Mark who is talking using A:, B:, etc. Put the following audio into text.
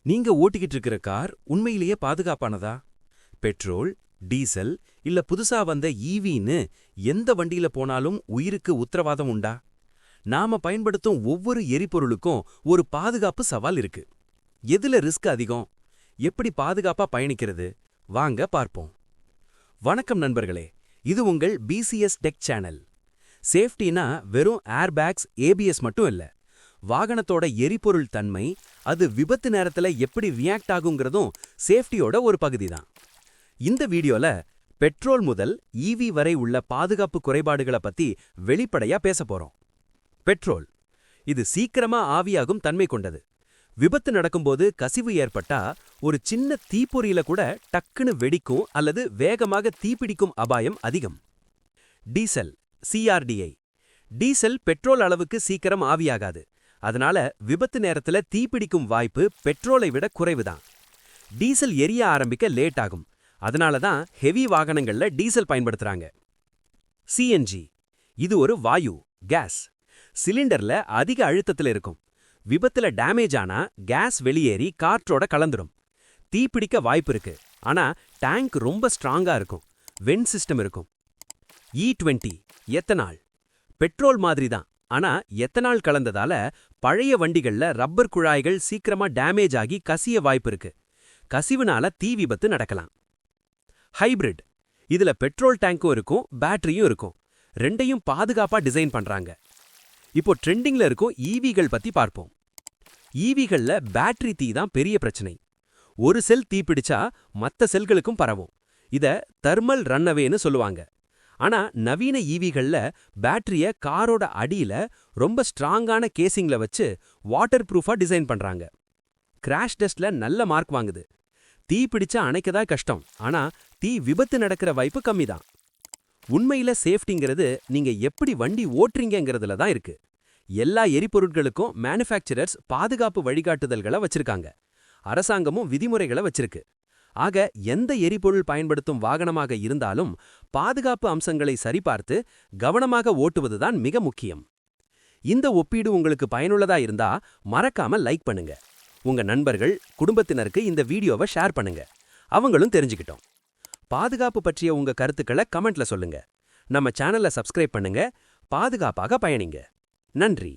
A: நீங்க ஓட்டிக்கிட்டு இருக்கிற கார் உண்மையிலேயே பாதுகாப்பானதா? பெட்ரோல், டீசல் இல்ல புதுசா வந்த ஈவின்னு எந்த வண்டியில போனாலும் உயிருக்கு உத்தரவாதம் உண்டா? நாம பயன்படுத்தும் ஒவ்வொரு எரிபொருளுக்கும் ஒரு பாதுகாப்பு சவால் இருக்கு. எதுல ரிஸ்க் அதிகம்? எப்படி பாதுகாப்பா பயணிக்கிறது? வாங்க பார்ப்போம். வணக்கம் நண்பர்களே, இது உங்கள் பிசிஎஸ் டெக் சேனல். சேஃப்டினா வெறும் ஏர்பேக்ஸ், ஏபிஎஸ் மட்டும் இல்ல. வாகனத்தோட எரிபொருள் தன்மை, அது விபத்து நேரத்துல எப்படி ரியாக்ட் ஆகுங்கிறதும் சேஃப்டியோட ஒரு பகுதி தான். இந்த வீடியோல பெட்ரோல் முதல் ஈவி வரை உள்ள பாதுகாப்பு குறைபாடுகளை பத்தி வெளிப்படையா பேச போறோம். பெட்ரோல் இது சீக்கிரமா ஆவியாகும் தன்மை கொண்டது. விபத்து நடக்கும்போது கசிவு ஏற்பட்டா ஒரு சின்ன தீப்பொறியில கூட டக்குன்னு வெடிக்கும் அல்லது வேகமாக தீப்பிடிக்கும் அபாயம் அதிகம். Diesel, CRDI. டீசல் பெட்ரோல் அளவுக்கு சீக்கிரம் ஆவியாகாது. அதனால விபத்து நேரத்துல தீப்பிடிக்கும் வாய்ப்பு பெட்ரோலை விட குறைவுதான். டீசல் எரிய ஆரம்பிக்க லேட் ஆகும். அதனால தான் ஹெவி வாகனங்கள்ல டீசல் பயன்படுத்துறாங்க. சிஎன்ஜி இது ஒரு வாயு, கேஸ். சிலிண்டர்ல அதிக அழுத்தத்துல இருக்கும். விபத்துல டேமேஜ் ஆனா கேஸ் வெளியேறி காற்றோட கலந்துடும். தீப்பிடிக்க வாய்ப்பு இருக்கு. ஆனா டேங்க் ரொம்ப ஸ்ட்ராங்கா இருக்கும். வென்ட் சிஸ்டம் இருக்கும். E20 ethanol. பெட்ரோல் மாதிரி தான். ஆனா எத்தனால் கலந்ததால பழைய வண்டிகள்ல ரப்பர் குழாய்கள் சீக்கிரமா டேமேஜ் ஆகி கசிய வாய்ப்பு இருக்கு. கசிவுனால தீ விபத்து நடக்கலாம். ஹைபிரிட் இதுல பெட்ரோல் டேங்க்கும் இருக்கும், பேட்டரியும் இருக்கும். ரெண்டையும் பாதுகாப்பா டிசைன் பண்றாங்க. இப்போ ட்ரெண்டிங்ல இருக்கும் ஈவிகள் பத்தி பார்ப்போம். ஈவிகள்ல பேட்டரி தீ தான் பெரிய பிரச்சனை. ஒரு செல் தீப்பிடிச்சா மத்த செல்களுக்கும் பரவும். இத தெர்மல் ரன்அவேன்னு சொல்லுவாங்க. ஆனா நவீன ஈவிகள்ல பேட்டரிய காரோட அடியில ரொம்ப ஸ்ட்ராங்கான கேசிங்ல வச்சு வாட்டர் ப்ரூஃபா டிசைன் பண்றாங்க. கிராஷ் டெஸ்ட்ல நல்ல மார்க் வாங்குது. தீ பிடிச்சா அணைக்கதா கஷ்டம். ஆனா தீ விபத்து நடக்கிற வாய்ப்பு கம்மிதான். உண்மையில சேஃப்டிங்கிறது நீங்க எப்படி வண்டி ஓட்டுறீங்கிறதுல தான் இருக்கு. எல்லா எரிபொருட்களுக்கும் மேனுஃபேக்சரர்ஸ் பாதுகாப்பு வழிகாட்டுதல்களை வச்சிருக்காங்க. அரசாங்கமும் விதிமுறைகளை வச்சிருக்கு. ஆக எந்த எரிபொருள் பயன்படுத்தும் வாகனமாக இருந்தாலும் பாதுகாப்பு அம்சங்களை சரிபார்த்து கவனமாக ஓட்டுவதுதான் மிக முக்கியம். இந்த ஒப்பீடு உங்களுக்கு பயனுள்ளதா இருந்தா மறக்காம லைக் பண்ணுங்க. உங்க நண்பர்கள், குடும்பத்தினருக்கு இந்த வீடியோவை ஷேர் பண்ணுங்க. அவங்களும் தெரிஞ்சுக்கிட்டோம். பாதுகாப்பு பற்றிய உங்க கருத்துக்களை கமெண்ட்ல சொல்லுங்க. நம்ம சேனலை சப்ஸ்கிரைப் பண்ணுங்க. பாதுகாப்பாக பயணிங்க. நன்றி.